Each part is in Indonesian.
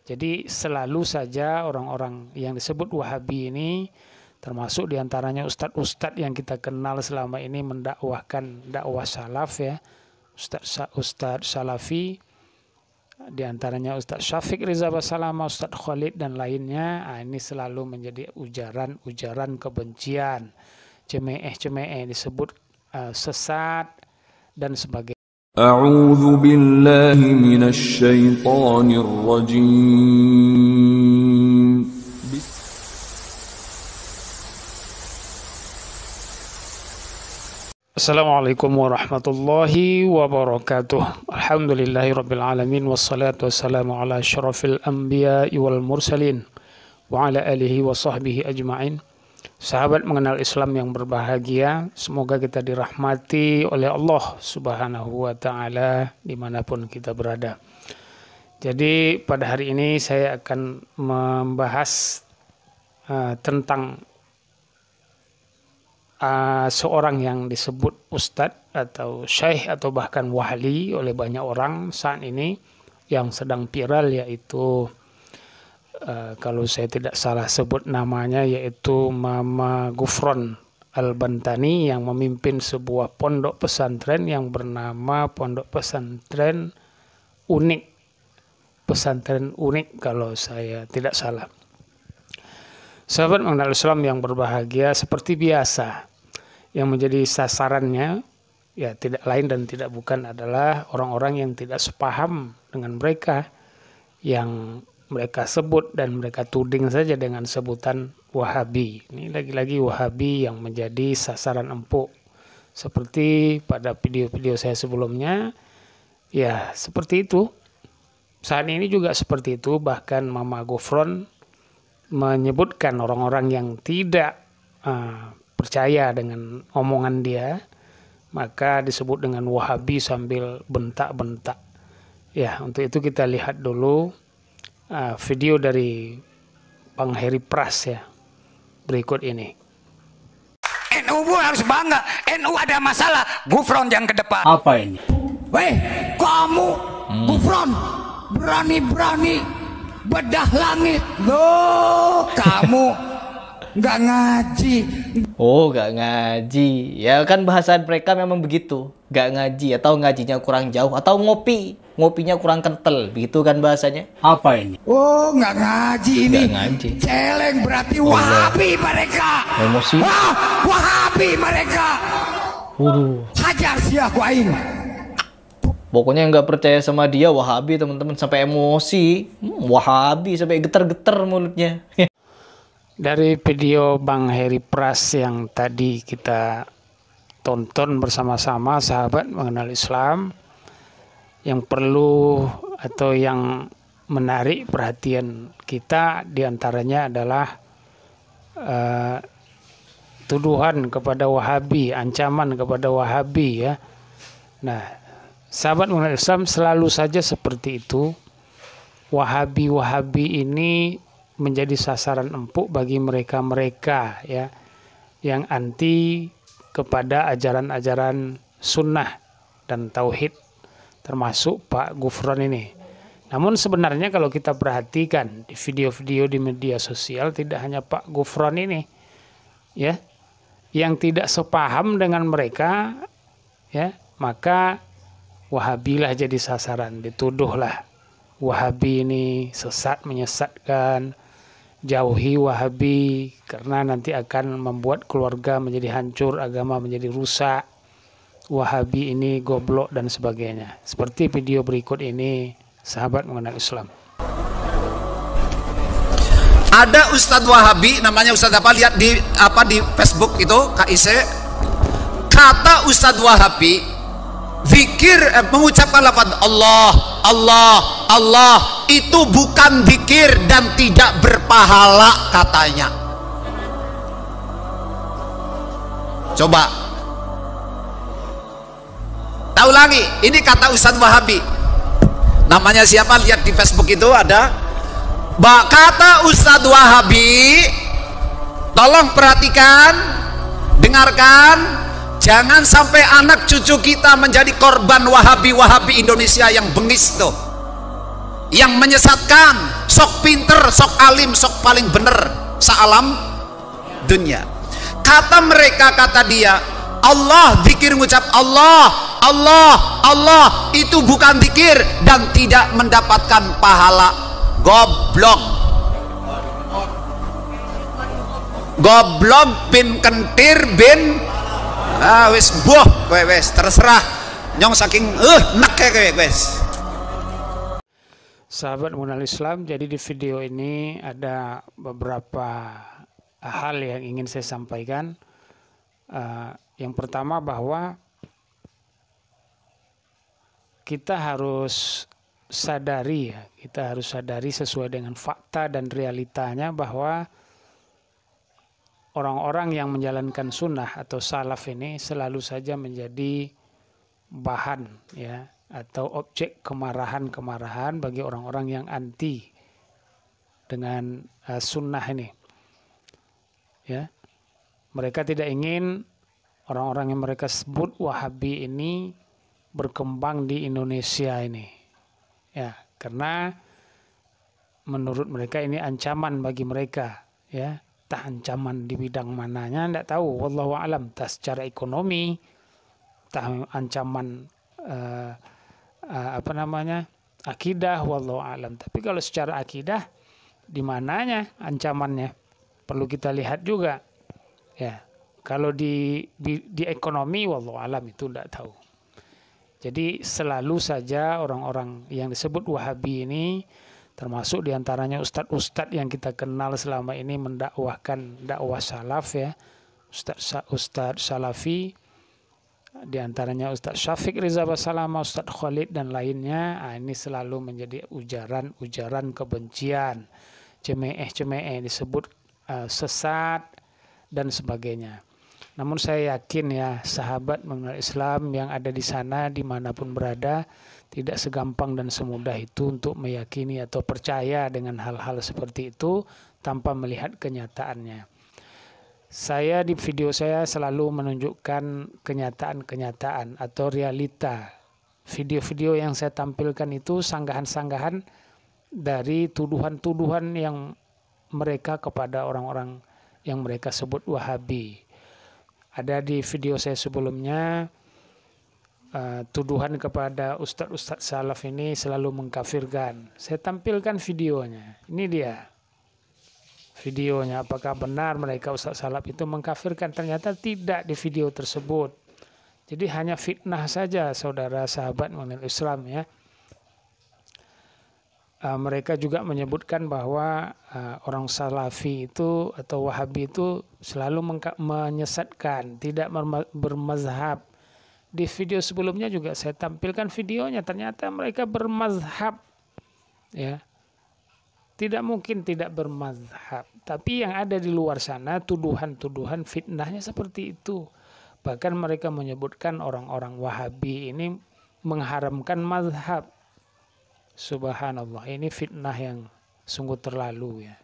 Jadi selalu saja orang-orang yang disebut Wahabi ini, termasuk diantaranya ustadz-ustadz yang kita kenal selama ini mendakwahkan dakwah salaf ya, ustadz salafi, diantaranya Ustadz Syafiq Riza Basalama, Ustadz Khalid dan lainnya, ini selalu menjadi ujaran kebencian, cemeh disebut sesat dan sebagainya. A'udzu billahi minasy syaithanir rajim. Assalamualaikum warahmatullahi wabarakatuh. Alhamdulillahirabbil alamin wassalatu wassalamu ala asyrafil anbiya'i wal mursalin wa ala alihi wa sahbihi ajmain. Sahabat mengenal Islam yang berbahagia, semoga kita dirahmati oleh Allah Subhanahu wa ta'ala dimanapun kita berada. Jadi pada hari ini saya akan membahas tentang seorang yang disebut ustadz atau syekh atau bahkan wali oleh banyak orang saat ini yang sedang viral, yaitu kalau saya tidak salah sebut namanya, yaitu Mama Ghufron Al-Bantani, yang memimpin sebuah pondok pesantren yang bernama Pondok Pesantren Unik, Pesantren Unik kalau saya tidak salah. Sahabat mengenal Islam yang berbahagia, seperti biasa yang menjadi sasarannya ya tidak lain dan tidak bukan adalah orang-orang yang tidak sepaham dengan mereka, yang mereka sebut dan mereka tuding saja dengan sebutan Wahabi. Ini lagi-lagi Wahabi yang menjadi sasaran empuk. Seperti pada video-video saya sebelumnya, ya seperti itu. Saat ini juga seperti itu, bahkan Mama Ghufron menyebutkan orang-orang yang tidak percaya dengan omongan dia, maka disebut dengan Wahabi sambil bentak-bentak. Ya, untuk itu kita lihat dulu video dari Bang Heri Pras ya, berikut ini. NU harus bangga, NU ada masalah, Ghufron yang ke depan. Apa ini? Weh, kamu Ghufron berani-berani bedah langit. Loh, kamu nggak ngaji. Oh, nggak ngaji. Ya kan bahasa mereka memang begitu. Nggak ngaji atau ngajinya kurang jauh atau ngopinya kurang kental. Begitu kan bahasanya. Apa ini? Oh, nggak ngaji ini. Nggak ngaji. Celeng berarti Wahabi mereka. Emosi. Wah, Wahabi mereka. Hajar sih aku aing. Pokoknya nggak percaya sama dia Wahabi, teman-teman, sampai emosi. Wahabi sampai getar-getar mulutnya. Dari video Bang Heri Pras yang tadi kita tonton bersama-sama, sahabat mengenal Islam, yang perlu atau yang menarik perhatian kita diantaranya adalah tuduhan kepada Wahabi, ancaman kepada Wahabi ya. Nah, sahabat mengenal Islam, selalu saja seperti itu. Wahabi ini menjadi sasaran empuk bagi mereka-mereka ya yang anti kepada ajaran-ajaran sunnah dan tauhid, termasuk Pak Ghufron ini. Namun sebenarnya kalau kita perhatikan di video-video di media sosial, tidak hanya Pak Ghufron ini ya yang tidak sepaham dengan mereka ya, maka Wahabilah jadi sasaran, dituduhlah Wahabi ini sesat, menyesatkan. Jauhi Wahabi karena nanti akan membuat keluarga menjadi hancur, agama menjadi rusak. Wahabi ini goblok dan sebagainya. Seperti video berikut ini, sahabat mengenal Islam. Ada Ustadz Wahabi, namanya Ustadz apa? Lihat di Facebook itu, KIC. Kata Ustadz Wahabi, zikir mengucapkan lafaz Allah, Allah, Allah itu bukan zikir dan tidak berpahala katanya. Coba tahu lagi, ini kata Ustadz Wahabi. Namanya siapa? Lihat di Facebook itu ada. Kata Ustadz Wahabi, tolong perhatikan, dengarkan. Jangan sampai anak cucu kita menjadi korban Wahabi Indonesia yang bengis tuh, yang menyesatkan, sok pinter, sok alim, sok paling bener sealam dunia. Kata mereka, kata dia, Allah, zikir ngucap Allah, Allah, Allah itu bukan zikir dan tidak mendapatkan pahala. Goblok, goblok bin kentir bin wis boh kowe wis terserah nyong saking nek kowe wis. Sahabat mengenal Islam, jadi di video ini ada beberapa hal yang ingin saya sampaikan. Yang pertama bahwa kita harus sadari, kita harus sadari sesuai dengan fakta dan realitanya bahwa orang-orang yang menjalankan sunnah atau salaf ini selalu saja menjadi bahan ya atau objek kemarahan-kemarahan bagi orang-orang yang anti dengan sunnah ini. Ya, mereka tidak ingin orang-orang yang mereka sebut Wahabi ini berkembang di Indonesia ini. Ya, karena menurut mereka ini ancaman bagi mereka. Ya, entah ancaman di bidang mananya, tidak tahu. Wallahu a'lam. Entah secara ekonomi, entah ancaman akidah, wallahu a'lam. Tapi kalau secara akidah, di mananya ancamannya? Perlu kita lihat juga. Ya, kalau di ekonomi, wallahu alam itu tidak tahu. Jadi selalu saja orang-orang yang disebut Wahabi ini, termasuk diantaranya ustadz-ustadz yang kita kenal selama ini mendakwahkan dakwah salaf ya, ustadz salafi, diantaranya Ustadz Syafiq Riza Basalama, Ustadz Khalid dan lainnya. Ini selalu menjadi ujaran kebencian, cemeh disebut sesat dan sebagainya. Namun saya yakin ya, sahabat mengenal Islam yang ada di sana dimanapun berada, tidak segampang dan semudah itu untuk meyakini atau percaya dengan hal-hal seperti itu tanpa melihat kenyataannya. Saya di video saya selalu menunjukkan kenyataan-kenyataan atau realita. Video-video yang saya tampilkan itu sanggahan-sanggahan dari tuduhan-tuduhan yang mereka kepada orang-orang yang mereka sebut Wahabi. Ada di video saya sebelumnya, tuduhan kepada ustadz-ustadz salaf ini selalu mengkafirkan. Saya tampilkan videonya. Ini dia videonya. Apakah benar mereka ustadz salaf itu mengkafirkan? Ternyata tidak di video tersebut. Jadi hanya fitnah saja, saudara sahabat mengenal Islam ya. Mereka juga menyebutkan bahwa orang salafi itu atau Wahabi itu selalu menyesatkan, tidak bermazhab. Di video sebelumnya juga saya tampilkan videonya, ternyata mereka bermazhab. Ya, tidak mungkin tidak bermazhab. Tapi yang ada di luar sana tuduhan-tuduhan fitnahnya seperti itu. Bahkan mereka menyebutkan orang-orang Wahabi ini mengharamkan mazhab. Subhanallah, ini fitnah yang sungguh terlalu ya.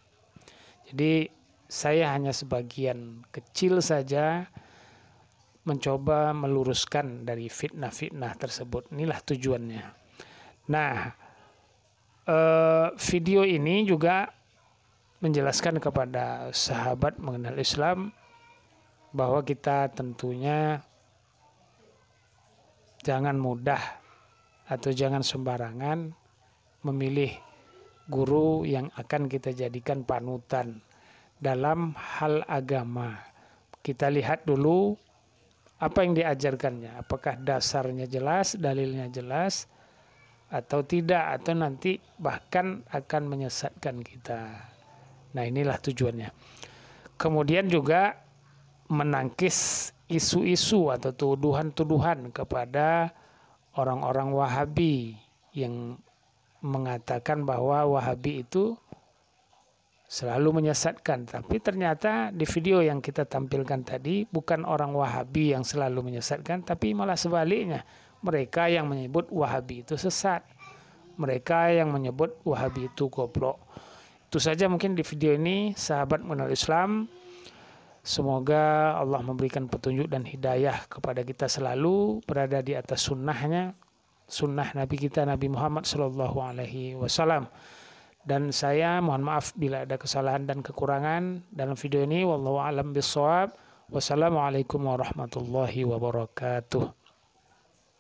Jadi saya hanya sebagian kecil saja mencoba meluruskan dari fitnah-fitnah tersebut. Inilah tujuannya. Nah, video ini juga menjelaskan kepada sahabat mengenal Islam bahwa kita tentunya jangan mudah atau jangan sembarangan memilih guru yang akan kita jadikan panutan dalam hal agama. Kita lihat dulu apa yang diajarkannya, apakah dasarnya jelas, dalilnya jelas atau tidak, atau nanti bahkan akan menyesatkan kita. Nah, inilah tujuannya. Kemudian juga menangkis isu-isu atau tuduhan-tuduhan kepada orang-orang Wahabi yang mengatakan bahwa Wahabi itu selalu menyesatkan. Tapi ternyata di video yang kita tampilkan tadi bukan orang Wahabi yang selalu menyesatkan, tapi malah sebaliknya. Mereka yang menyebut Wahabi itu sesat. Mereka yang menyebut Wahabi itu goblok. Itu saja mungkin di video ini, sahabat mengenal Islam. Semoga Allah memberikan petunjuk dan hidayah kepada kita selalu berada di atas sunnahnya. sunnah Nabi kita Nabi Muhammad Shallallahu Alaihi Wasallam. Dan saya mohon maaf bila ada kesalahan dan kekurangan dalam video ini. Wallahu a'lam bishawab. Wassalamualaikum warahmatullahi wabarakatuh.